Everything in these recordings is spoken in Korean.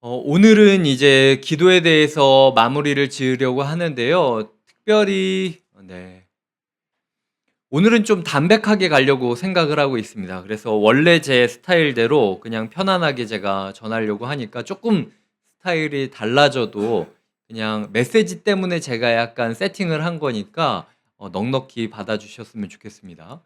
오늘은 이제 기도에 대해서 마무리를 지으려고 하는데요. 특별히 오늘은 좀 담백하게 가려고 생각을 하고 있습니다. 그래서 원래 제 스타일대로 그냥 편안하게 제가 전하려고 하니까 조금 스타일이 달라져도 그냥 메시지 때문에 제가 약간 세팅을 한 거니까 넉넉히 받아주셨으면 좋겠습니다.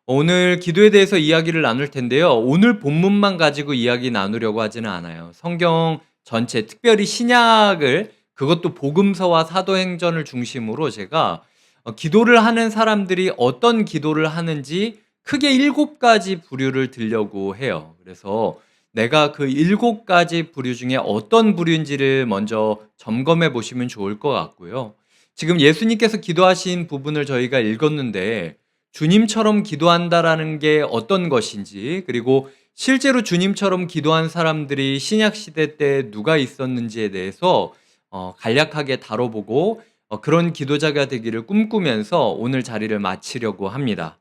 오늘 기도에 대해서 이야기를 나눌 텐데요. 오늘 본문만 가지고 이야기 나누려고 하지는 않아요. 성경 전체, 특별히 신약을, 그것도 복음서와 사도행전을 중심으로 제가 기도를 하는 사람들이 어떤 기도를 하는지 크게 7가지 부류를 들려고 해요. 그래서 내가 그 7가지 부류 중에 어떤 부류인지를 먼저 점검해 보시면 좋을 것 같고요. 지금 예수님께서 기도하신 부분을 저희가 읽었는데 주님처럼 기도한다라는 게 어떤 것인지, 그리고 실제로 주님처럼 기도한 사람들이 신약 시대 때 누가 있었는지에 대해서 간략하게 다뤄보고 그런 기도자가 되기를 꿈꾸면서 오늘 자리를 마치려고 합니다.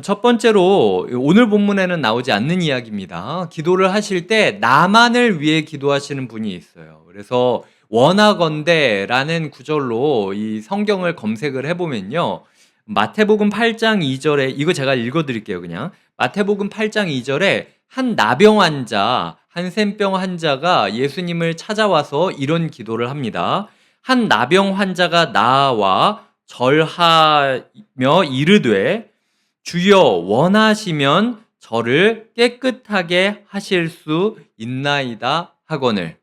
첫 번째로 오늘 본문에는 나오지 않는 이야기입니다. 기도를 하실 때 나만을 위해 기도하시는 분이 있어요. 그래서 원하건대라는 구절로 이 성경을 검색을 해보면요. 마태복음 8장 2절에, 이거 제가 읽어드릴게요, 그냥. 마태복음 8장 2절에 한 나병 환자, 한 샘병 환자가 예수님을 찾아와서 이런 기도를 합니다. 한 나병 환자가 나와 절하며 이르되 주여 원하시면 저를 깨끗하게 하실 수 있나이다 하거늘.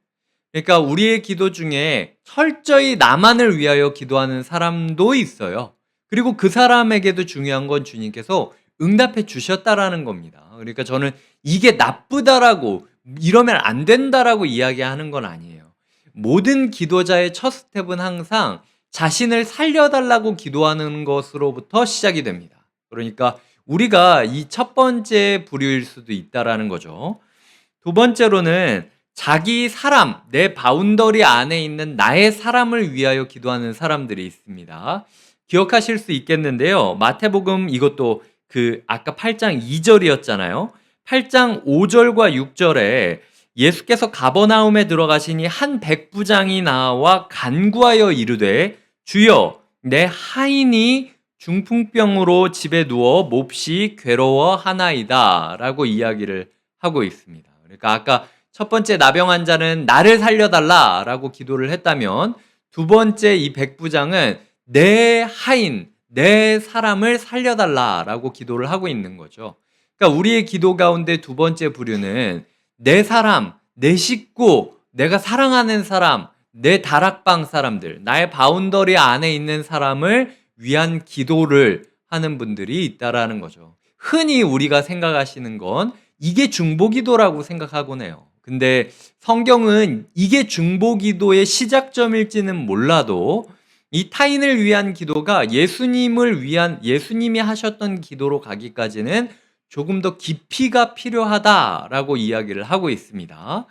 그러니까 우리의 기도 중에 철저히 나만을 위하여 기도하는 사람도 있어요. 그리고 그 사람에게도 중요한 건 주님께서 응답해 주셨다라는 겁니다. 그러니까 저는 이게 나쁘다라고, 이러면 안 된다라고 이야기하는 건 아니에요. 모든 기도자의 첫 스텝은 항상 자신을 살려달라고 기도하는 것으로부터 시작이 됩니다. 그러니까 우리가 이 첫 번째 부류일 수도 있다라는 거죠. 두 번째로는 자기 사람, 내 바운더리 안에 있는 나의 사람을 위하여 기도하는 사람들이 있습니다. 기억하실 수 있겠는데요. 마태복음, 이것도 아까 8장 2절이었잖아요. 8장 5절과 6절에 예수께서 가버나움에 들어가시니 한 백부장이 나와 간구하여 이르되 주여 내 하인이 중풍병으로 집에 누워 몹시 괴로워하나이다 라고 이야기를 하고 있습니다. 그러니까 아까 첫 번째 나병 환자는 나를 살려달라라고 기도를 했다면, 두 번째 이 백부장은 내 하인, 내 사람을 살려달라라고 기도를 하고 있는 거죠. 그러니까 우리의 기도 가운데 두 번째 부류는 내 사람, 내 식구, 내가 사랑하는 사람, 내 다락방 사람들, 나의 바운더리 안에 있는 사람을 위한 기도를 하는 분들이 있다라는 거죠. 흔히 우리가 생각하시는 건 이게 중보기도라고 생각하곤 해요. 근데 성경은 이게 중보기도의 시작점일지는 몰라도 이 타인을 위한 기도가 예수님을 위한, 예수님이 하셨던 기도로 가기까지는 조금 더 깊이가 필요하다라고 이야기를 하고 있습니다.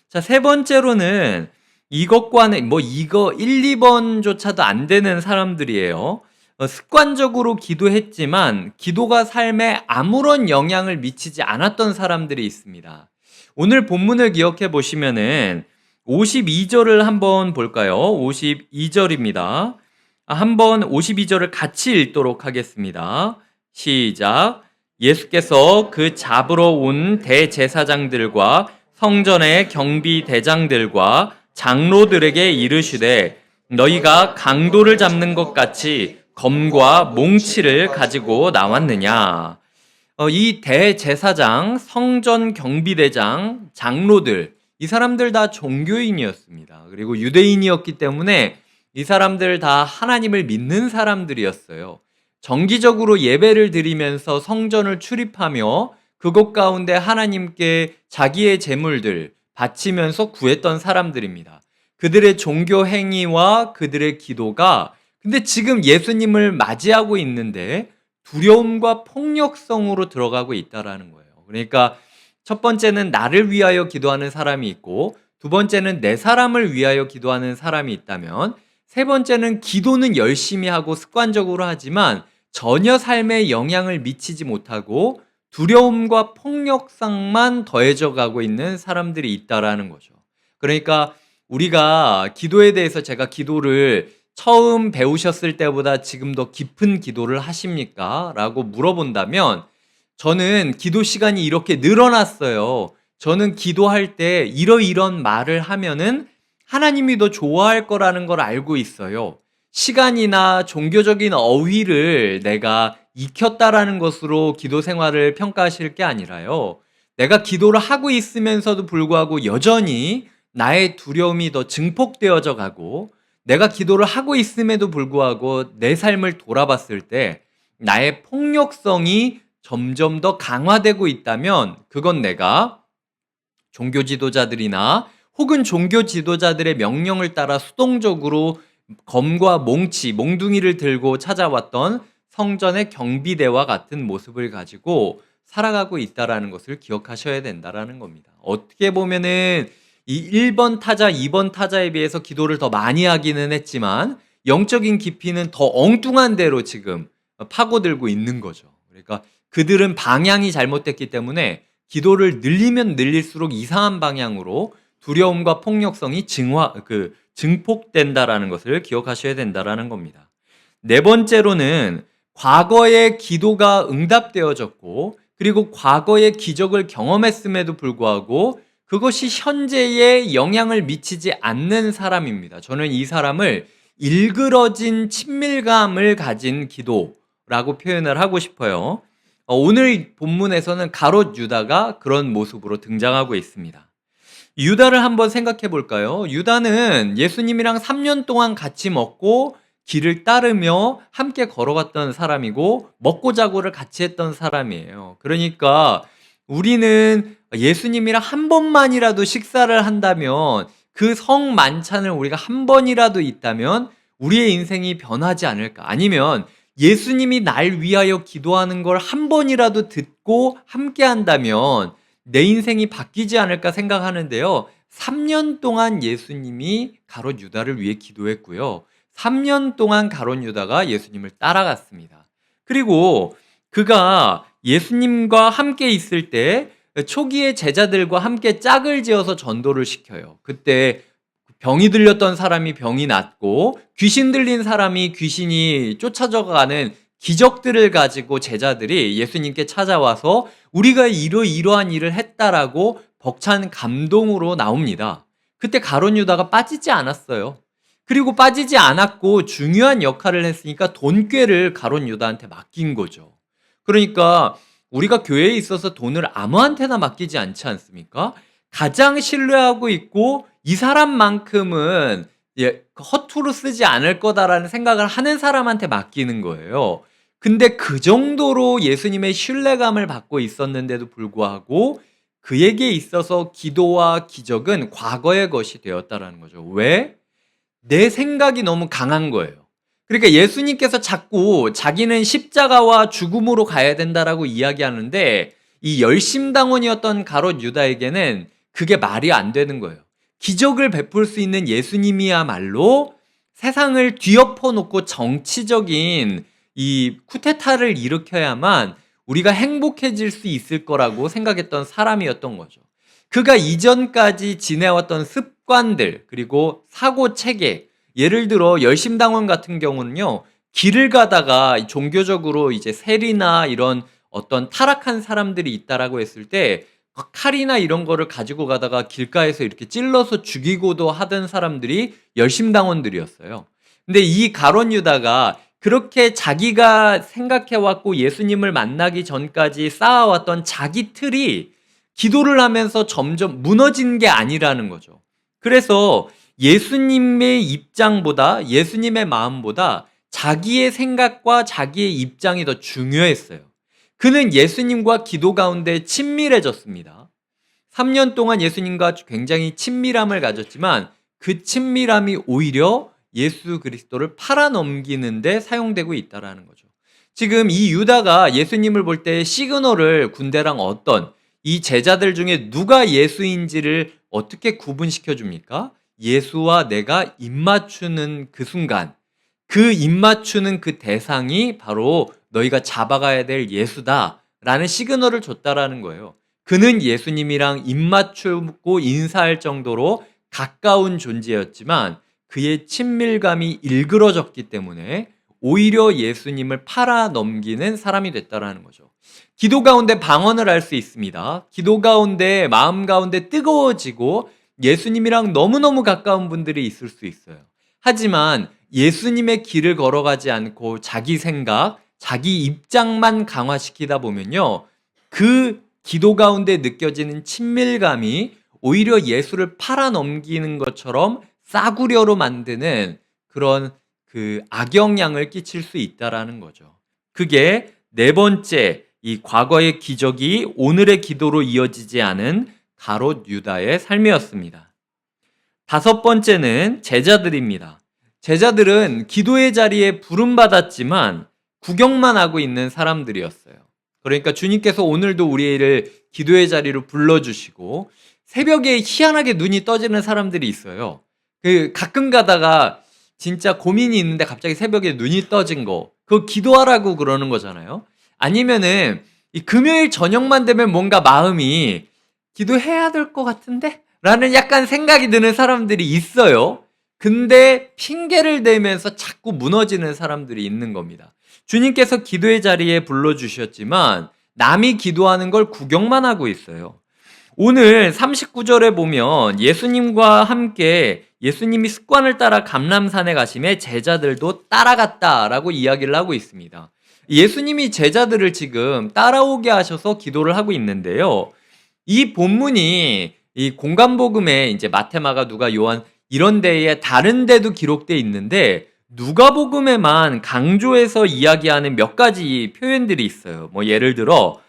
자, 세 번째로는 이것과는 이거 1, 2번조차도 안 되는 사람들이에요. 습관적으로 기도했지만 기도가 삶에 아무런 영향을 미치지 않았던 사람들이 있습니다. 오늘 본문을 기억해 보시면은 52절을 한번 볼까요? 52절입니다. 한번 52절을 같이 읽도록 하겠습니다. 시작. 예수께서 그 잡으러 온 대제사장들과 성전의 경비 대장들과 장로들에게 이르시되 너희가 강도를 잡는 것 같이 검과 몽치를 가지고 나왔느냐. 이 대제사장, 성전 경비대장, 장로들, 이 사람들 다 종교인이었습니다. 그리고 유대인이었기 때문에 이 사람들 다 하나님을 믿는 사람들이었어요. 정기적으로 예배를 드리면서 성전을 출입하며 그곳 가운데 하나님께 자기의 재물들 바치면서 구했던 사람들입니다. 그들의 종교 행위와 그들의 기도가, 근데 지금 예수님을 맞이하고 있는데 두려움과 폭력성으로 들어가고 있다라는 거예요. 그러니까 첫 번째는 나를 위하여 기도하는 사람이 있고, 두 번째는 내 사람을 위하여 기도하는 사람이 있다면, 세 번째는 기도는 열심히 하고 습관적으로 하지만 전혀 삶에 영향을 미치지 못하고 두려움과 폭력성만 더해져 가고 있는 사람들이 있다라는 거죠. 그러니까 우리가 기도에 대해서 제가 기도를 처음 배우셨을 때보다 지금 더 깊은 기도를 하십니까? 라고 물어본다면 저는 기도 시간이 이렇게 늘어났어요. 저는 기도할 때 이러이런 말을 하면은 하나님이 더 좋아할 거라는 걸 알고 있어요. 시간이나 종교적인 어휘를 내가 익혔다라는 것으로 기도 생활을 평가하실 게 아니라요. 내가 기도를 하고 있으면서도 불구하고 여전히 나의 두려움이 더 증폭되어져 가고 내가 기도를 하고 있음에도 불구하고 내 삶을 돌아봤을 때 나의 폭력성이 점점 더 강화되고 있다면 그건 내가 종교 지도자들이나 혹은 종교 지도자들의 명령을 따라 수동적으로 검과 몽치, 몽둥이를 들고 찾아왔던 성전의 경비대와 같은 모습을 가지고 살아가고 있다라는 것을 기억하셔야 된다라는 겁니다. 어떻게 보면은 이 1번 타자, 2번 타자에 비해서 기도를 더 많이 하기는 했지만 영적인 깊이는 더 엉뚱한 대로 지금 파고들고 있는 거죠. 그러니까 그들은 방향이 잘못됐기 때문에 기도를 늘리면 늘릴수록 이상한 방향으로 두려움과 폭력성이 증폭된다라는 것을 기억하셔야 된다라는 겁니다. 네 번째로는 과거의 기도가 응답되어졌고 그리고 과거의 기적을 경험했음에도 불구하고 그것이 현재에 영향을 미치지 않는 사람입니다. 저는 이 사람을 일그러진 친밀감을 가진 기도라고 표현을 하고 싶어요. 오늘 본문에서는 가롯 유다가 그런 모습으로 등장하고 있습니다. 유다를 한번 생각해 볼까요? 유다는 예수님이랑 3년 동안 같이 먹고 길을 따르며 함께 걸어갔던 사람이고 먹고 자고를 같이 했던 사람이에요. 그러니까 우리는 예수님이랑 한 번만이라도 식사를 한다면 그 성만찬을 우리가 한 번이라도 있다면 우리의 인생이 변하지 않을까? 아니면 예수님이 날 위하여 기도하는 걸 한 번이라도 듣고 함께 한다면 내 인생이 바뀌지 않을까 생각하는데요. 3년 동안 예수님이 가롯 유다를 위해 기도했고요. 3년 동안 가롯 유다가 예수님을 따라갔습니다. 그리고 그가 예수님과 함께 있을 때 초기에 제자들과 함께 짝을 지어서 전도를 시켜요. 그때 병이 들렸던 사람이 병이 낫고 귀신 들린 사람이 귀신이 쫓아져가는 기적들을 가지고 제자들이 예수님께 찾아와서 우리가 이러이러한 일을 했다라고 벅찬 감동으로 나옵니다. 그때 가룟 유다가 빠지지 않았어요. 그리고 빠지지 않았고 중요한 역할을 했으니까 돈꾀를 가룟 유다한테 맡긴 거죠. 그러니까 우리가 교회에 있어서 돈을 아무한테나 맡기지 않지 않습니까? 가장 신뢰하고 있고 이 사람만큼은 허투루 쓰지 않을 거다라는 생각을 하는 사람한테 맡기는 거예요. 근데 그 정도로 예수님의 신뢰감을 받고 있었는데도 불구하고 그에게 있어서 기도와 기적은 과거의 것이 되었다라는 거죠. 왜? 내 생각이 너무 강한 거예요. 그러니까 예수님께서 자꾸 자기는 십자가와 죽음으로 가야 된다라고 이야기하는데 이 열심당원이었던 가롯 유다에게는 그게 말이 안 되는 거예요. 기적을 베풀 수 있는 예수님이야말로 세상을 뒤엎어 놓고 정치적인 이 쿠데타를 일으켜야만 우리가 행복해질 수 있을 거라고 생각했던 사람이었던 거죠. 그가 이전까지 지내왔던 습관들 그리고 사고 체계, 예를 들어 열심당원 같은 경우는요, 길을 가다가 종교적으로 이제 세리나 이런 어떤 타락한 사람들이 있다라고 했을 때 칼이나 이런 거를 가지고 가다가 길가에서 이렇게 찔러서 죽이고도 하던 사람들이 열심당원들이었어요. 근데 이 가룟 유다가 그렇게 자기가 생각해왔고 예수님을 만나기 전까지 쌓아왔던 자기 틀이 기도를 하면서 점점 무너진 게 아니라는 거죠. 그래서 예수님의 입장보다 예수님의 마음보다 자기의 생각과 자기의 입장이 더 중요했어요. 그는 예수님과 기도 가운데 친밀해졌습니다. 3년 동안 예수님과 굉장히 친밀함을 가졌지만 그 친밀함이 오히려 예수 그리스도를 팔아넘기는 데 사용되고 있다는 거죠. 지금 이 유다가 예수님을 볼 때 시그널을 군대랑 어떤 이 제자들 중에 누가 예수인지를 어떻게 구분시켜 줍니까? 예수와 내가 입맞추는 그 순간, 그 입맞추는 그 대상이 바로 너희가 잡아가야 될 예수다라는 시그널을 줬다라는 거예요. 그는 예수님이랑 입맞추고 인사할 정도로 가까운 존재였지만 그의 친밀감이 일그러졌기 때문에 오히려 예수님을 팔아넘기는 사람이 됐다라는 거죠. 기도 가운데 방언을 할 수 있습니다. 기도 가운데 마음 가운데 뜨거워지고 예수님이랑 너무너무 가까운 분들이 있을 수 있어요. 하지만 예수님의 길을 걸어가지 않고 자기 생각, 자기 입장만 강화시키다 보면요, 그 기도 가운데 느껴지는 친밀감이 오히려 예수를 팔아넘기는 것처럼 싸구려로 만드는 그런 그 악영향을 끼칠 수 있다라는 거죠. 그게 네 번째, 이 과거의 기적이 오늘의 기도로 이어지지 않은 가롯 유다의 삶이었습니다. 다섯 번째는 제자들입니다. 제자들은 기도의 자리에 부름받았지만 구경만 하고 있는 사람들이었어요. 그러니까 주님께서 오늘도 우리를 기도의 자리로 불러주시고 새벽에 희한하게 눈이 떠지는 사람들이 있어요. 가끔 가다가 진짜 고민이 있는데 갑자기 새벽에 눈이 떠진 거, 그거 기도하라고 그러는 거잖아요. 아니면은 이 금요일 저녁만 되면 뭔가 마음이 기도해야 될 것 같은데? 라는 약간 생각이 드는 사람들이 있어요. 근데 핑계를 대면서 자꾸 무너지는 사람들이 있는 겁니다. 주님께서 기도의 자리에 불러주셨지만 남이 기도하는 걸 구경만 하고 있어요. 오늘 39절에 보면 예수님과 함께 예수님이 습관을 따라 감람산에 가심에 제자들도 따라갔다라고 이야기를 하고 있습니다. 예수님이 제자들을 지금 따라오게 하셔서 기도를 하고 있는데요. 이 본문이 이 공간복음에 이제 마태마가 누가 요한 이런 데에 다른 데도 기록되어 있는데 누가복음에만 강조해서 이야기하는 몇 가지 표현들이 있어요. 뭐 예를 들어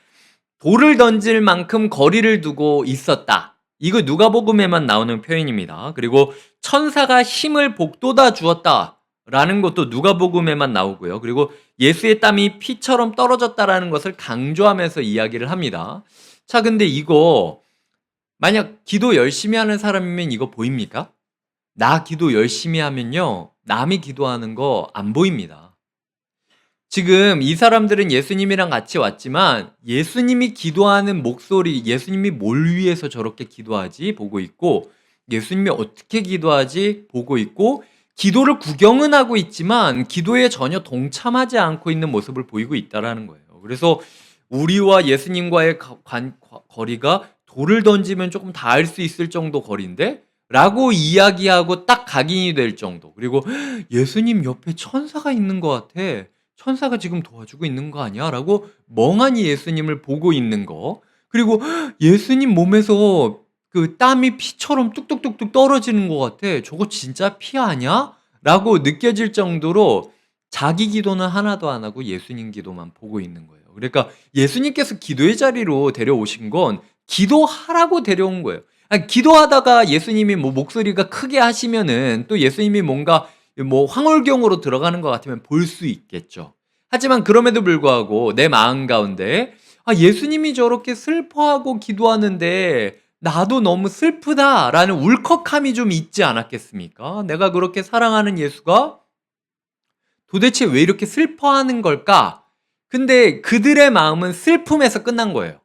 돌을 던질 만큼 거리를 두고 있었다. 이거 누가복음에만 나오는 표현입니다. 그리고 천사가 힘을 북돋아 주었다. 라는 것도 누가복음에만 나오고요. 그리고 예수의 땀이 피처럼 떨어졌다라는 것을 강조하면서 이야기를 합니다. 자, 근데 이거 만약 기도 열심히 하는 사람이면 이거 보입니까? 나 기도 열심히 하면요, 남이 기도하는 거 안 보입니다. 지금 이 사람들은 예수님이랑 같이 왔지만 예수님이 기도하는 목소리, 예수님이 뭘 위해서 저렇게 기도하지 보고 있고, 예수님이 어떻게 기도하지 보고 있고, 기도를 구경은 하고 있지만 기도에 전혀 동참하지 않고 있는 모습을 보이고 있다는 거예요. 그래서 우리와 예수님과의 거리가 돌을 던지면 조금 닿을 수 있을 정도 거리인데? 라고 이야기하고 딱 각인이 될 정도. 그리고 예수님 옆에 천사가 있는 것 같아. 천사가 지금 도와주고 있는 거 아니야? 라고 멍하니 예수님을 보고 있는 거. 그리고 예수님 몸에서 그 땀이 피처럼 뚝뚝뚝뚝 떨어지는 것 같아. 저거 진짜 피 아니야? 라고 느껴질 정도로 자기 기도는 하나도 안 하고 예수님 기도만 보고 있는 거예요. 그러니까 예수님께서 기도의 자리로 데려오신 건 기도하라고 데려온 거예요. 아니, 기도하다가 예수님이 뭐 목소리가 크게 하시면은 또 예수님이 뭔가 뭐 황홀경으로 들어가는 것 같으면 볼 수 있겠죠. 하지만 그럼에도 불구하고 내 마음 가운데 예수님이 저렇게 슬퍼하고 기도하는데 나도 너무 슬프다라는 울컥함이 좀 있지 않았겠습니까? 내가 그렇게 사랑하는 예수가 도대체 왜 이렇게 슬퍼하는 걸까? 근데 그들의 마음은 슬픔에서 끝난 거예요.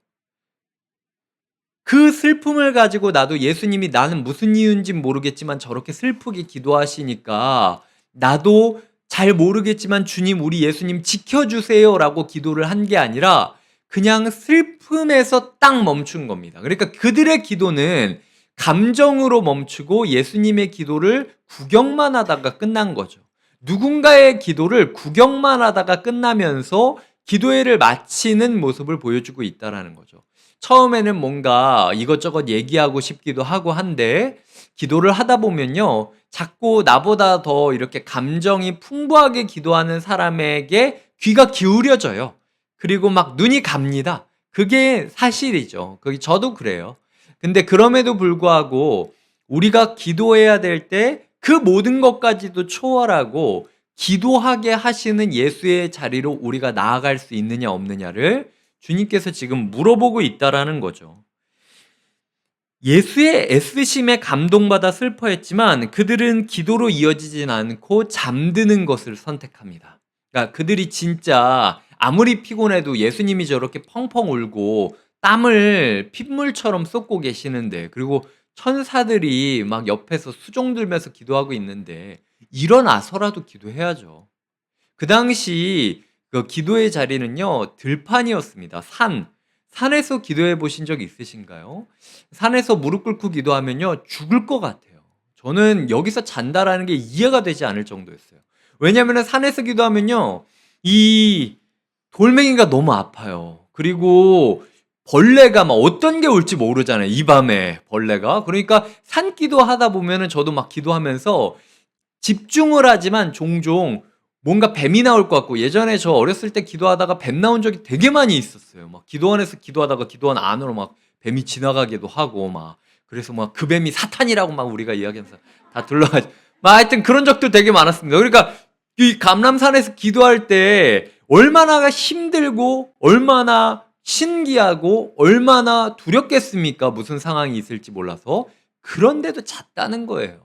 그 슬픔을 가지고 나도 예수님이 나는 무슨 이유인지 모르겠지만 저렇게 슬프게 기도하시니까 나도 잘 모르겠지만 주님, 우리 예수님 지켜주세요 라고 기도를 한 게 아니라 그냥 슬픔에서 딱 멈춘 겁니다. 그러니까 그들의 기도는 감정으로 멈추고 예수님의 기도를 구경만 하다가 끝난 거죠. 누군가의 기도를 구경만 하다가 끝나면서 기도회를 마치는 모습을 보여주고 있다는 거죠. 처음에는 뭔가 이것저것 얘기하고 싶기도 하고 한데 기도를 하다 보면요, 자꾸 나보다 더 이렇게 감정이 풍부하게 기도하는 사람에게 귀가 기울여져요. 그리고 막 눈이 갑니다. 그게 사실이죠. 그게 저도 그래요. 근데 그럼에도 불구하고 우리가 기도해야 될 때 그 모든 것까지도 초월하고 기도하게 하시는 예수의 자리로 우리가 나아갈 수 있느냐 없느냐를 주님께서 지금 물어보고 있다라는 거죠. 예수의 애쓰심에 감동받아 슬퍼했지만 그들은 기도로 이어지진 않고 잠드는 것을 선택합니다. 그러니까 그들이 진짜 아무리 피곤해도 예수님이 저렇게 펑펑 울고 땀을 핏물처럼 쏟고 계시는데, 그리고 천사들이 막 옆에서 수종 들면서 기도하고 있는데 일어나서라도 기도해야죠. 그 당시 그 기도의 자리는요, 들판이었습니다. 산에서 기도해 보신 적 있으신가요? 산에서 무릎 꿇고 기도하면요, 죽을 것 같아요. 저는 여기서 잔다라는 게 이해가 되지 않을 정도였어요. 왜냐하면 산에서 기도하면요, 이 돌멩이가 너무 아파요. 그리고 벌레가 막 어떤 게 올지 모르잖아요. 이 밤에 벌레가. 그러니까 산기도 하다 보면은 저도 막 기도하면서 집중을 하지만 종종 뭔가 뱀이 나올 것 같고, 예전에 저 어렸을 때 기도하다가 뱀 나온 적이 되게 많이 있었어요. 막 기도원에서 기도하다가 기도원 안으로 막 뱀이 지나가기도 하고 막, 그래서 막 그 뱀이 사탄이라고 막 우리가 이야기하면서 다 둘러가지고 막 하여튼 그런 적도 되게 많았습니다. 그러니까 이 감람산에서 기도할 때 얼마나 힘들고 얼마나 신기하고 얼마나 두렵겠습니까? 무슨 상황이 있을지 몰라서. 그런데도 잤다는 거예요.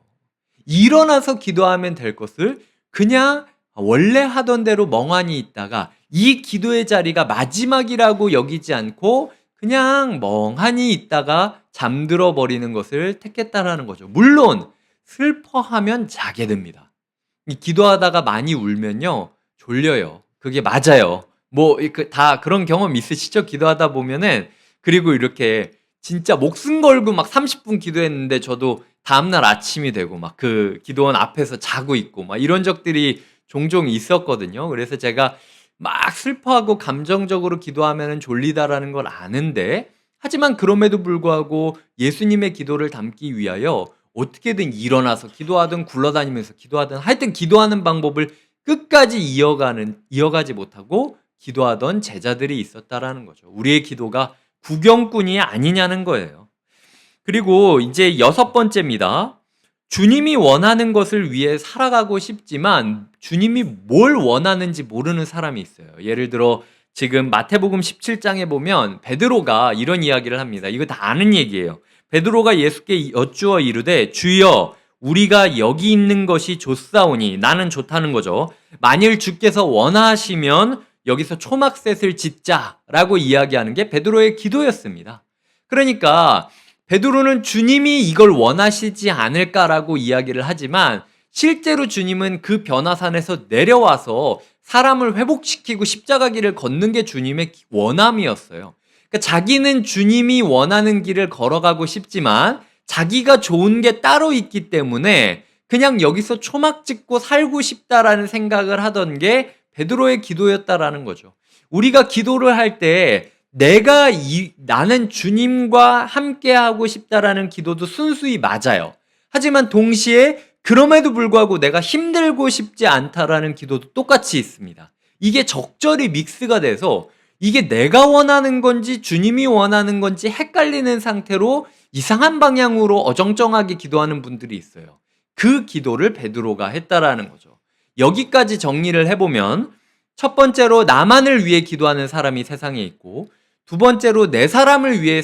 일어나서 기도하면 될 것을 그냥 원래 하던 대로 멍하니 있다가 이 기도의 자리가 마지막이라고 여기지 않고 그냥 멍하니 있다가 잠들어 버리는 것을 택했다라는 거죠. 물론 슬퍼하면 자게 됩니다. 이 기도하다가 많이 울면요, 졸려요. 그게 맞아요. 뭐 다 그런 경험 있으시죠? 기도하다 보면은. 그리고 이렇게 진짜 목숨 걸고 막 30분 기도했는데 저도 다음날 아침이 되고 막 그 기도원 앞에서 자고 있고 막 이런 적들이 종종 있었거든요. 그래서 제가 막 슬퍼하고 감정적으로 기도하면은 졸리다라는 걸 아는데, 하지만 그럼에도 불구하고 예수님의 기도를 담기 위하여 어떻게든 일어나서 기도하든 굴러다니면서 기도하든 하여튼 기도하는 방법을 끝까지 이어가지 못하고 기도하던 제자들이 있었다라는 거죠. 우리의 기도가 구경꾼이 아니냐는 거예요. 그리고 이제 6번째입니다. 주님이 원하는 것을 위해 살아가고 싶지만 주님이 뭘 원하는지 모르는 사람이 있어요. 예를 들어 지금 마태복음 17장에 보면 베드로가 이런 이야기를 합니다. 이거 다 아는 얘기예요. 베드로가 예수께 여쭈어 이르되 주여 우리가 여기 있는 것이 좋사오니, 나는 좋다는 거죠. 만일 주께서 원하시면 여기서 초막셋을 짓자라고 이야기하는 게 베드로의 기도였습니다. 그러니까 베드로는 주님이 이걸 원하시지 않을까라고 이야기를 하지만 실제로 주님은 그 변화산에서 내려와서 사람을 회복시키고 십자가 길을 걷는 게 주님의 원함이었어요. 그러니까 자기는 주님이 원하는 길을 걸어가고 싶지만 자기가 좋은 게 따로 있기 때문에 그냥 여기서 초막 짓고 살고 싶다라는 생각을 하던 게 베드로의 기도였다라는 거죠. 우리가 기도를 할 때 나는 주님과 함께 하고 싶다라는 기도도 순수히 맞아요. 하지만 동시에 그럼에도 불구하고 내가 힘들고 싶지 않다라는 기도도 똑같이 있습니다. 이게 적절히 믹스가 돼서 이게 내가 원하는 건지 주님이 원하는 건지 헷갈리는 상태로 이상한 방향으로 어정쩡하게 기도하는 분들이 있어요. 그 기도를 베드로가 했다라는 거죠. 여기까지 정리를 해보면 첫 번째로 나만을 위해 기도하는 사람이 세상에 있고, 두 번째로 내 사람을 위해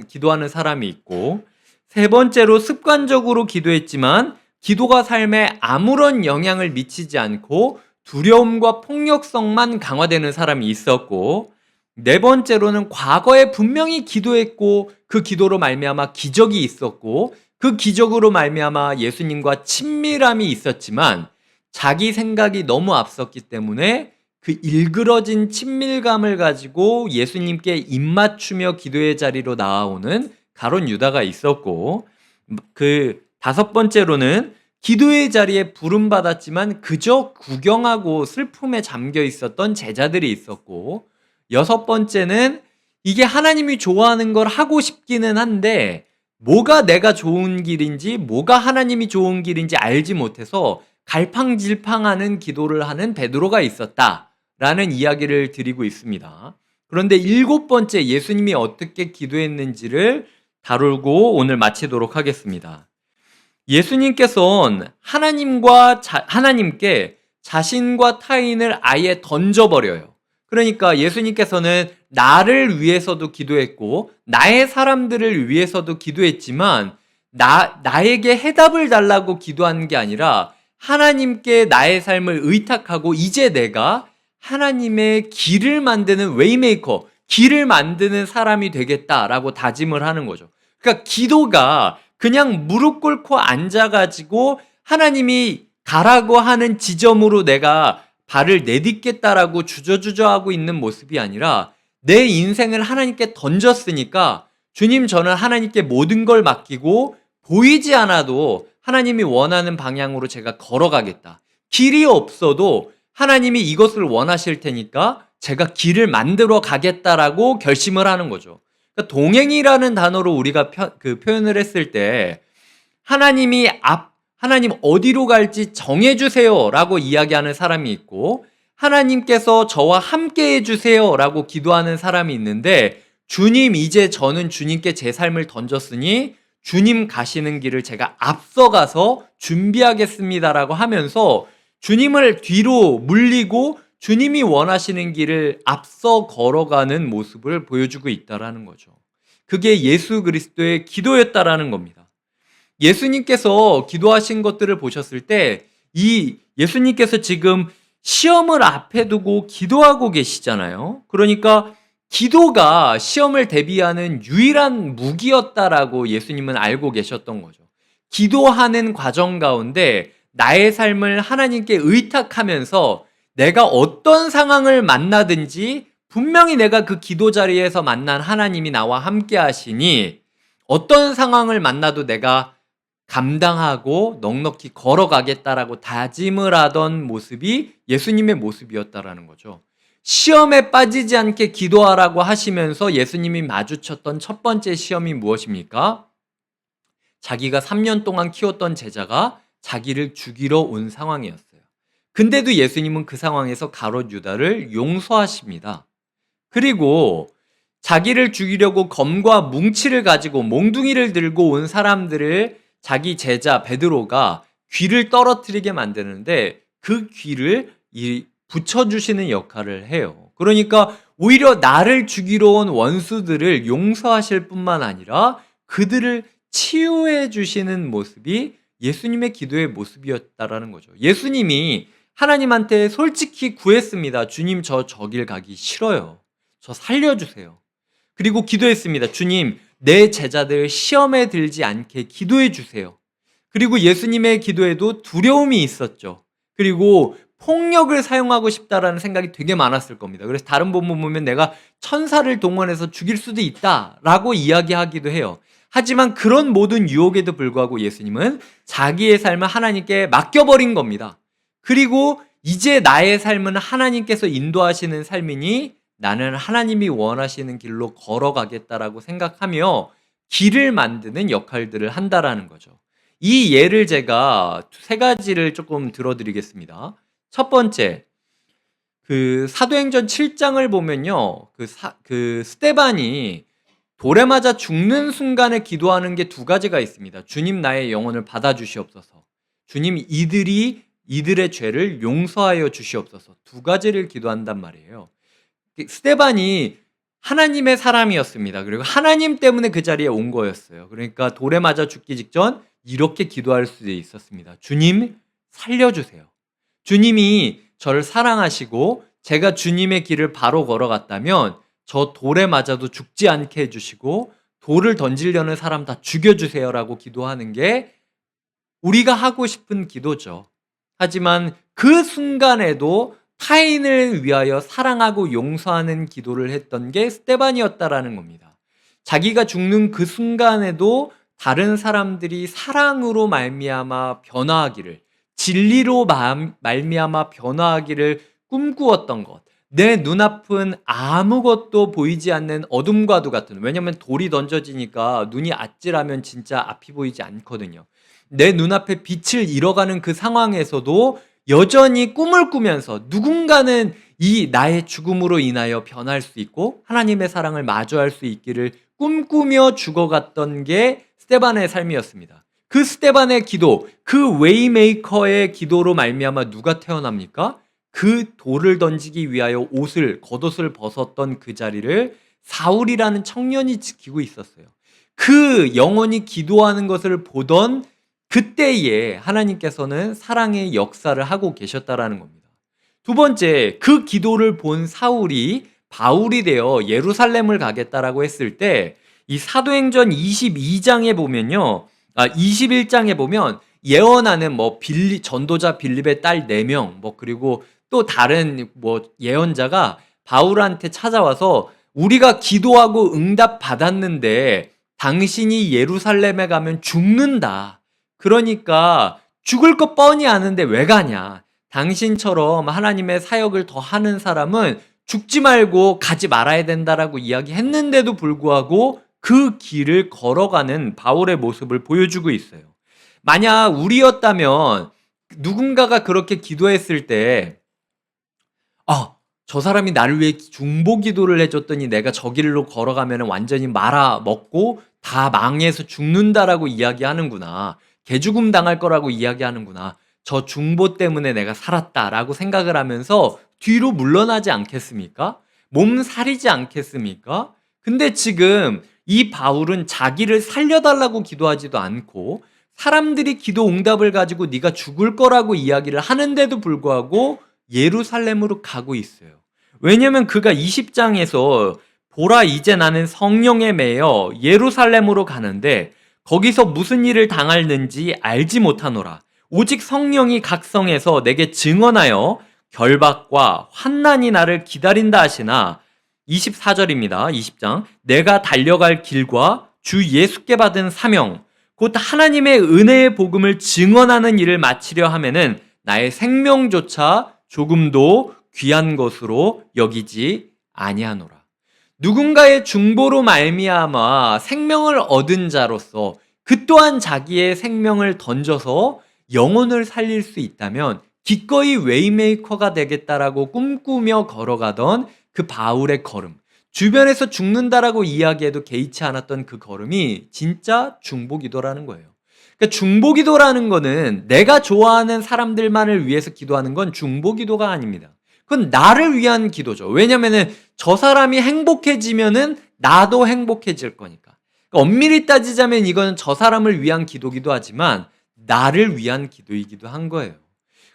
기도하는 사람이 있고, 세 번째로 습관적으로 기도했지만 기도가 삶에 아무런 영향을 미치지 않고 두려움과 폭력성만 강화되는 사람이 있었고, 네 번째로는 과거에 분명히 기도했고 그 기도로 말미암아 기적이 있었고 그 기적으로 말미암아 예수님과 친밀함이 있었지만 자기 생각이 너무 앞섰기 때문에 그 일그러진 친밀감을 가지고 예수님께 입맞추며 기도의 자리로 나아오는 가룟 유다가 있었고, 그 다섯 번째로는 기도의 자리에 부름받았지만 그저 구경하고 슬픔에 잠겨 있었던 제자들이 있었고, 여섯 번째는 이게 하나님이 좋아하는 걸 하고 싶기는 한데 뭐가 내가 좋은 길인지 뭐가 하나님이 좋은 길인지 알지 못해서 갈팡질팡하는 기도를 하는 베드로가 있었다라는 이야기를 드리고 있습니다. 그런데 일곱 번째 예수님이 어떻게 기도했는지를 다루고 오늘 마치도록 하겠습니다. 예수님께서는 하나님께 자신과 타인을 아예 던져버려요. 그러니까 예수님께서는 나를 위해서도 기도했고 나의 사람들을 위해서도 기도했지만 나에게 해답을 달라고 기도한 게 아니라 하나님께 나의 삶을 의탁하고 이제 내가 하나님의 길을 만드는 웨이메이커, 길을 만드는 사람이 되겠다라고 다짐을 하는 거죠. 그러니까 기도가 그냥 무릎 꿇고 앉아가지고 하나님이 가라고 하는 지점으로 내가 발을 내딛겠다라고 주저주저하고 있는 모습이 아니라 내 인생을 하나님께 던졌으니까 주님, 저는 하나님께 모든 걸 맡기고 보이지 않아도 하나님이 원하는 방향으로 제가 걸어가겠다. 길이 없어도 하나님이 이것을 원하실 테니까 제가 길을 만들어 가겠다라고 결심을 하는 거죠. 그러니까 동행이라는 단어로 우리가 표현을 했을 때 하나님 어디로 갈지 정해주세요 라고 이야기하는 사람이 있고, 하나님께서 저와 함께 해주세요 라고 기도하는 사람이 있는데, 주님, 이제 저는 주님께 제 삶을 던졌으니 주님 가시는 길을 제가 앞서가서 준비하겠습니다라고 하면서 주님을 뒤로 물리고 주님이 원하시는 길을 앞서 걸어가는 모습을 보여주고 있다라는 거죠. 그게 예수 그리스도의 기도였다라는 겁니다. 예수님께서 기도하신 것들을 보셨을 때 이 예수님께서 지금 시험을 앞에 두고 기도하고 계시잖아요. 그러니까 기도가 시험을 대비하는 유일한 무기였다라고 예수님은 알고 계셨던 거죠. 기도하는 과정 가운데 나의 삶을 하나님께 의탁하면서 내가 어떤 상황을 만나든지 분명히 내가 그 기도 자리에서 만난 하나님이 나와 함께 하시니 어떤 상황을 만나도 내가 감당하고 넉넉히 걸어가겠다라고 다짐을 하던 모습이 예수님의 모습이었다라는 거죠. 시험에 빠지지 않게 기도하라고 하시면서 예수님이 마주쳤던 첫 번째 시험이 무엇입니까? 자기가 3년 동안 키웠던 제자가 자기를 죽이러 온 상황이었어요. 근데도 예수님은 그 상황에서 가롯 유다를 용서하십니다. 그리고 자기를 죽이려고 검과 뭉치를 가지고 몽둥이를 들고 온 사람들을 자기 제자 베드로가 귀를 떨어뜨리게 만드는데 그 귀를 붙여주시는 역할을 해요. 그러니까 오히려 나를 죽이러 온 원수들을 용서하실 뿐만 아니라 그들을 치유해 주시는 모습이 예수님의 기도의 모습이었다라는 거죠. 예수님이 하나님한테 솔직히 구했습니다. 주님, 저길 가기 싫어요. 저 살려주세요. 그리고 기도했습니다. 주님, 내 제자들 시험에 들지 않게 기도해 주세요. 그리고 예수님의 기도에도 두려움이 있었죠. 그리고 폭력을 사용하고 싶다라는 생각이 되게 많았을 겁니다. 그래서 다른 본문 보면 내가 천사를 동원해서 죽일 수도 있다라고 이야기하기도 해요. 하지만 그런 모든 유혹에도 불구하고 예수님은 자기의 삶을 하나님께 맡겨버린 겁니다. 그리고 이제 나의 삶은 하나님께서 인도하시는 삶이니 나는 하나님이 원하시는 길로 걸어가겠다라고 생각하며 길을 만드는 역할들을 한다라는 거죠. 이 예를 제가 세 가지를 조금 들어드리겠습니다. 첫 번째, 사도행전 7장을 보면요, 스데반이 돌에 맞아 죽는 순간에 기도하는 게 두 가지가 있습니다. 주님, 나의 영혼을 받아주시옵소서. 주님, 이들의 죄를 용서하여 주시옵소서. 두 가지를 기도한단 말이에요. 스데반이 하나님의 사람이었습니다. 그리고 하나님 때문에 그 자리에 온 거였어요. 그러니까 돌에 맞아 죽기 직전 이렇게 기도할 수도 있었습니다. 주님, 살려주세요. 주님이 저를 사랑하시고 제가 주님의 길을 바로 걸어갔다면 저 돌에 맞아도 죽지 않게 해주시고 돌을 던지려는 사람 다 죽여주세요라고 기도하는 게 우리가 하고 싶은 기도죠. 하지만 그 순간에도 타인을 위하여 사랑하고 용서하는 기도를 했던 게 스데반이었다라는 겁니다. 자기가 죽는 그 순간에도 다른 사람들이 사랑으로 말미암아 변화하기를, 진리로 말미암아 변화하기를 꿈꾸었던 것. 내 눈앞은 아무것도 보이지 않는 어둠과도 같은, 왜냐하면 돌이 던져지니까 눈이 아찔하면 진짜 앞이 보이지 않거든요. 내 눈앞에 빛을 잃어가는 그 상황에서도 여전히 꿈을 꾸면서 누군가는 이 나의 죽음으로 인하여 변할 수 있고 하나님의 사랑을 마주할 수 있기를 꿈꾸며 죽어갔던 게 스데반의 삶이었습니다. 그 스데반의 기도, 그 웨이메이커의 기도로 말미암아 누가 태어납니까? 그 돌을 던지기 위하여 겉옷을 벗었던 그 자리를 사울이라는 청년이 지키고 있었어요. 그 영혼이 기도하는 것을 보던 그때에 하나님께서는 사랑의 역사를 하고 계셨다라는 겁니다. 두 번째, 그 기도를 본 사울이 바울이 되어 예루살렘을 가겠다라고 했을 때 이 사도행전 22장에 보면요, 21장에 보면 예언하는 뭐 전도자 빌립의 딸 4명, 뭐 그리고 또 다른 뭐 예언자가 바울한테 찾아와서 우리가 기도하고 응답 받았는데 당신이 예루살렘에 가면 죽는다. 그러니까 죽을 거 뻔히 아는데 왜 가냐. 당신처럼 하나님의 사역을 더 하는 사람은 죽지 말고 가지 말아야 된다라고 이야기했는데도 불구하고 그 길을 걸어가는 바울의 모습을 보여주고 있어요. 만약 우리였다면 누군가가 그렇게 기도했을 때, 저 사람이 나를 위해 중보 기도를 해줬더니 내가 저 길로 걸어가면 완전히 말아먹고 다 망해서 죽는다라고 이야기하는구나. 개죽음 당할 거라고 이야기하는구나. 저 중보 때문에 내가 살았다라고 생각을 하면서 뒤로 물러나지 않겠습니까? 몸살이지 않겠습니까? 근데 지금 이 바울은 자기를 살려달라고 기도하지도 않고 사람들이 기도 응답을 가지고 네가 죽을 거라고 이야기를 하는데도 불구하고 예루살렘으로 가고 있어요. 왜냐면 그가 20장에서 보라 이제 나는 성령에 매여 예루살렘으로 가는데 거기서 무슨 일을 당할는지 알지 못하노라. 오직 성령이 각 성에서 내게 증언하여 결박과 환난이 나를 기다린다 하시나 24절입니다. 20장 내가 달려갈 길과 주 예수께 받은 사명 곧 하나님의 은혜의 복음을 증언하는 일을 마치려 하면은 나의 생명조차 조금도 귀한 것으로 여기지 아니하노라. 누군가의 중보로 말미암아 생명을 얻은 자로서 그 또한 자기의 생명을 던져서 영혼을 살릴 수 있다면 기꺼이 웨이메이커가 되겠다라고 꿈꾸며 걸어가던 그 바울의 걸음, 주변에서 죽는다라고 이야기해도 개의치 않았던 그 걸음이 진짜 중보기도라는 거예요. 그러니까 중보기도라는 거는 내가 좋아하는 사람들만을 위해서 기도하는 건 중보기도가 아닙니다. 그건 나를 위한 기도죠. 왜냐면은 저 사람이 행복해지면은 나도 행복해질 거니까. 그러니까 엄밀히 따지자면 이거는 저 사람을 위한 기도기도 하지만 나를 위한 기도이기도 한 거예요.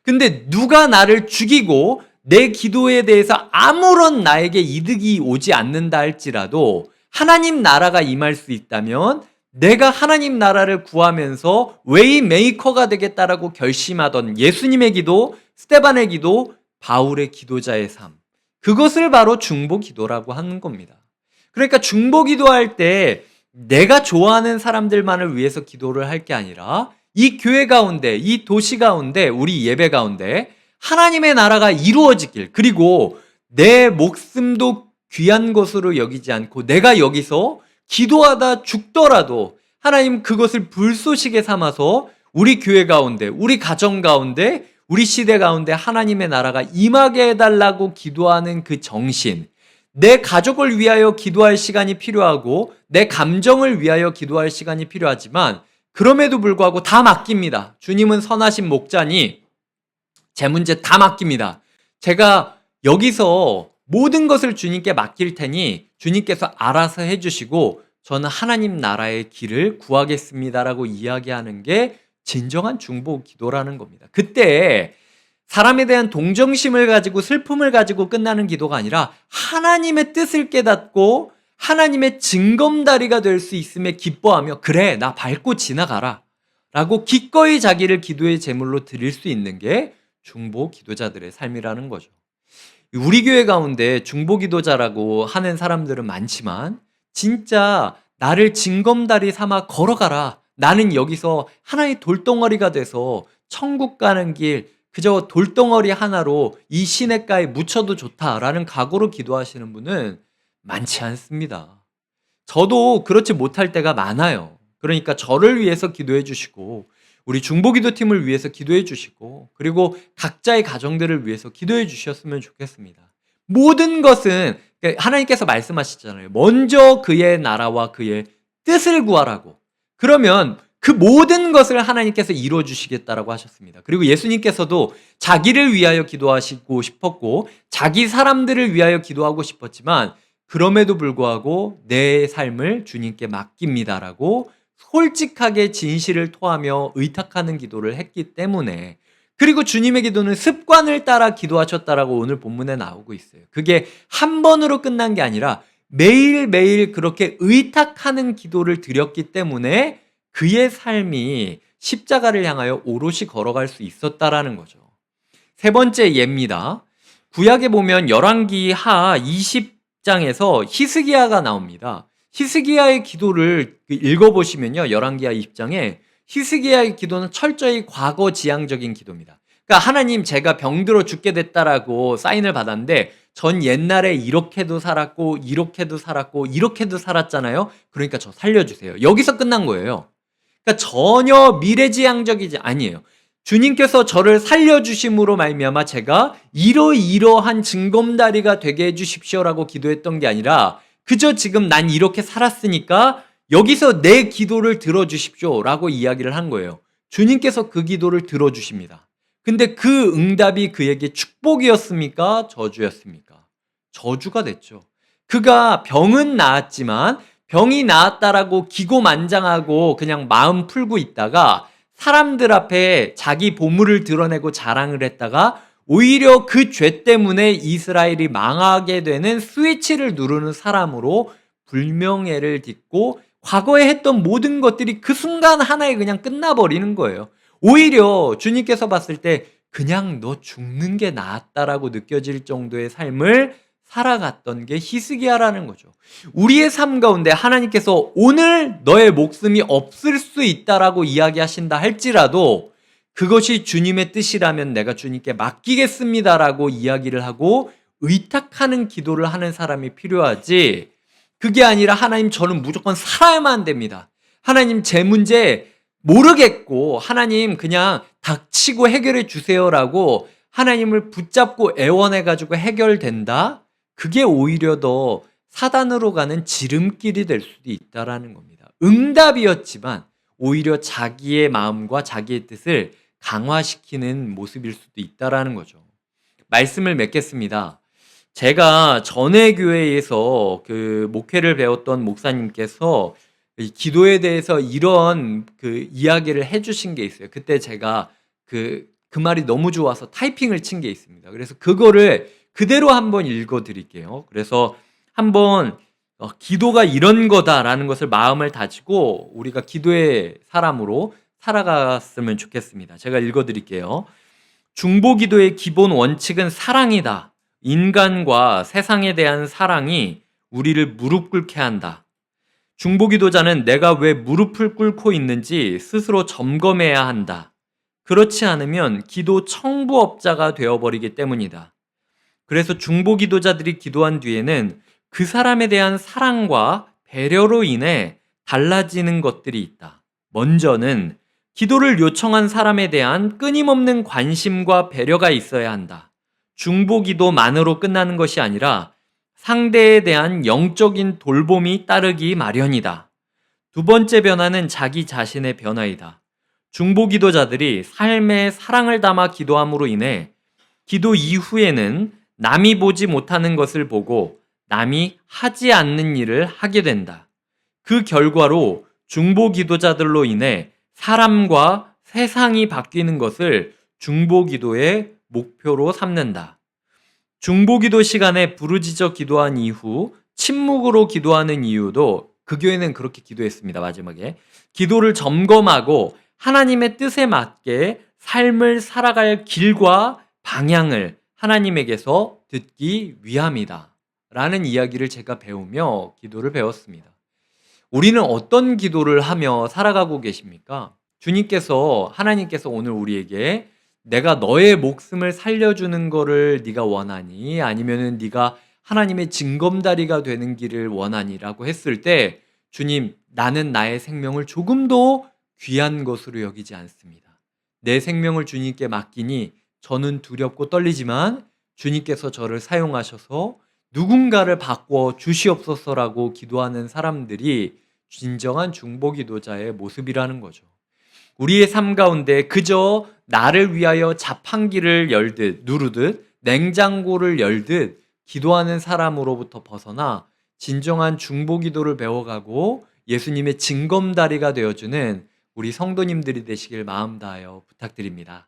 근데 누가 나를 죽이고 내 기도에 대해서 아무런 나에게 이득이 오지 않는다 할지라도 하나님 나라가 임할 수 있다면 내가 하나님 나라를 구하면서 웨이메이커가 되겠다라고 결심하던 예수님의 기도, 스데반의 기도, 바울의 기도자의 삶. 그것을 바로 중보 기도라고 하는 겁니다. 그러니까 중보 기도할 때 내가 좋아하는 사람들만을 위해서 기도를 할 게 아니라 이 교회 가운데, 이 도시 가운데, 우리 예배 가운데 하나님의 나라가 이루어지길, 그리고 내 목숨도 귀한 것으로 여기지 않고 내가 여기서 기도하다 죽더라도 하나님 그것을 불쏘시개 삼아서 우리 교회 가운데, 우리 가정 가운데, 우리 시대 가운데 하나님의 나라가 임하게 해달라고 기도하는 그 정신, 내 가족을 위하여 기도할 시간이 필요하고 내 감정을 위하여 기도할 시간이 필요하지만 그럼에도 불구하고 다 맡깁니다. 주님은 선하신 목자니 제 문제 다 맡깁니다. 제가 여기서 모든 것을 주님께 맡길 테니 주님께서 알아서 해주시고 저는 하나님 나라의 길을 구하겠습니다라고 이야기하는 게 진정한 중보 기도라는 겁니다. 그때 사람에 대한 동정심을 가지고 슬픔을 가지고 끝나는 기도가 아니라 하나님의 뜻을 깨닫고 하나님의 징검다리가 될 수 있음에 기뻐하며 그래 나 밟고 지나가라 라고 기꺼이 자기를 기도의 제물로 드릴 수 있는 게 중보 기도자들의 삶이라는 거죠. 우리 교회 가운데 중보 기도자라고 하는 사람들은 많지만 진짜 나를 징검다리 삼아 걸어가라. 나는 여기서 하나의 돌덩어리가 돼서 천국 가는 길 그저 돌덩어리 하나로 이 시냇가에 묻혀도 좋다라는 각오로 기도하시는 분은 많지 않습니다. 저도 그렇지 못할 때가 많아요. 그러니까 저를 위해서 기도해 주시고 우리 중보기도팀을 위해서 기도해 주시고 그리고 각자의 가정들을 위해서 기도해 주셨으면 좋겠습니다. 모든 것은 하나님께서 말씀하시잖아요. 먼저 그의 나라와 그의 뜻을 구하라고. 그러면 그 모든 것을 하나님께서 이루어 주시겠다라고 하셨습니다. 그리고 예수님께서도 자기를 위하여 기도하시고 싶었고 자기 사람들을 위하여 기도하고 싶었지만 그럼에도 불구하고 내 삶을 주님께 맡깁니다라고 솔직하게 진실을 토하며 의탁하는 기도를 했기 때문에 그리고 주님의 기도는 습관을 따라 기도하셨다라고 오늘 본문에 나오고 있어요. 그게 한 번으로 끝난 게 아니라 매일매일 그렇게 의탁하는 기도를 드렸기 때문에 그의 삶이 십자가를 향하여 오롯이 걸어갈 수 있었다라는 거죠. 세 번째 예입니다. 구약에 보면 열왕기 하 20장에서 히스기야가 나옵니다. 히스기야의 기도를 읽어보시면요. 열왕기 하 20장에 히스기야의 기도는 철저히 과거지향적인 기도입니다. 그러니까 하나님, 제가 병들어 죽게 됐다라고 사인을 받았는데 전 옛날에 이렇게도 살았고 이렇게도 살았고 이렇게도 살았잖아요. 그러니까 저 살려주세요. 여기서 끝난 거예요. 그러니까 전혀 미래지향적이지 아니에요. 주님께서 저를 살려주심으로 말미암아 제가 이러이러한 징검다리가 되게 해주십시오라고 기도했던 게 아니라 그저 지금 난 이렇게 살았으니까 여기서 내 기도를 들어주십시오라고 이야기를 한 거예요. 주님께서 그 기도를 들어주십니다. 근데 그 응답이 그에게 축복이었습니까? 저주였습니까? 저주가 됐죠. 그가 병은 나았지만 병이 나았다라고 기고만장하고 그냥 마음 풀고 있다가 사람들 앞에 자기 보물을 드러내고 자랑을 했다가 오히려 그 죄 때문에 이스라엘이 망하게 되는 스위치를 누르는 사람으로 불명예를 딛고 과거에 했던 모든 것들이 그 순간 하나에 그냥 끝나버리는 거예요. 오히려 주님께서 봤을 때 그냥 너 죽는 게 낫다라고 느껴질 정도의 삶을 살아갔던 게 히스기야라는 거죠. 우리의 삶 가운데 하나님께서 오늘 너의 목숨이 없을 수 있다라고 이야기하신다 할지라도 그것이 주님의 뜻이라면 내가 주님께 맡기겠습니다라고 이야기를 하고 의탁하는 기도를 하는 사람이 필요하지, 그게 아니라 하나님 저는 무조건 살아야만 됩니다. 하나님 제 문제 모르겠고 하나님 그냥 닥치고 해결해 주세요라고 하나님을 붙잡고 애원해가지고 해결된다? 그게 오히려 더 사단으로 가는 지름길이 될 수도 있다라는 겁니다. 응답이었지만 오히려 자기의 마음과 자기의 뜻을 강화시키는 모습일 수도 있다라는 거죠. 말씀을 맺겠습니다. 제가 전에 교회에서 그 목회를 배웠던 목사님께서 이 기도에 대해서 이런 그 이야기를 해주신 게 있어요. 그때 제가 그 말이 너무 좋아서 타이핑을 친 게 있습니다. 그래서 그거를 그대로 한번 읽어 드릴게요. 그래서 한번 기도가 이런 거다라는 것을 마음을 다지고 우리가 기도의 사람으로 살아갔으면 좋겠습니다. 제가 읽어 드릴게요. 중보 기도의 기본 원칙은 사랑이다. 인간과 세상에 대한 사랑이 우리를 무릎 꿇게 한다. 중보 기도자는 내가 왜 무릎을 꿇고 있는지 스스로 점검해야 한다. 그렇지 않으면 기도 청부업자가 되어버리기 때문이다. 그래서 중보 기도자들이 기도한 뒤에는 그 사람에 대한 사랑과 배려로 인해 달라지는 것들이 있다. 먼저는 기도를 요청한 사람에 대한 끊임없는 관심과 배려가 있어야 한다. 중보 기도만으로 끝나는 것이 아니라 상대에 대한 영적인 돌봄이 따르기 마련이다. 두 번째 변화는 자기 자신의 변화이다. 중보 기도자들이 삶에 사랑을 담아 기도함으로 인해 기도 이후에는 남이 보지 못하는 것을 보고 남이 하지 않는 일을 하게 된다. 그 결과로 중보 기도자들로 인해 사람과 세상이 바뀌는 것을 중보 기도의 목표로 삼는다. 중보 기도 시간에 부르짖어 기도한 이후 침묵으로 기도하는 이유도 그 교회는 그렇게 기도했습니다. 마지막에 기도를 점검하고 하나님의 뜻에 맞게 삶을 살아갈 길과 방향을 하나님에게서 듣기 위함이다 라는 이야기를 제가 배우며 기도를 배웠습니다. 우리는 어떤 기도를 하며 살아가고 계십니까? 하나님께서 오늘 우리에게 내가 너의 목숨을 살려주는 거를 네가 원하니 아니면은 네가 하나님의 징검다리가 되는 길을 원하니라고 했을 때 주님, 나는 나의 생명을 조금도 귀한 것으로 여기지 않습니다. 내 생명을 주님께 맡기니 저는 두렵고 떨리지만 주님께서 저를 사용하셔서 누군가를 바꿔 주시옵소서라고 기도하는 사람들이 진정한 중보기도자의 모습이라는 거죠. 우리의 삶 가운데 그저 나를 위하여 자판기를 누르듯 냉장고를 열듯 기도하는 사람으로부터 벗어나 진정한 중보기도를 배워가고 예수님의 징검다리가 되어주는 우리 성도님들이 되시길 마음 다하여 부탁드립니다.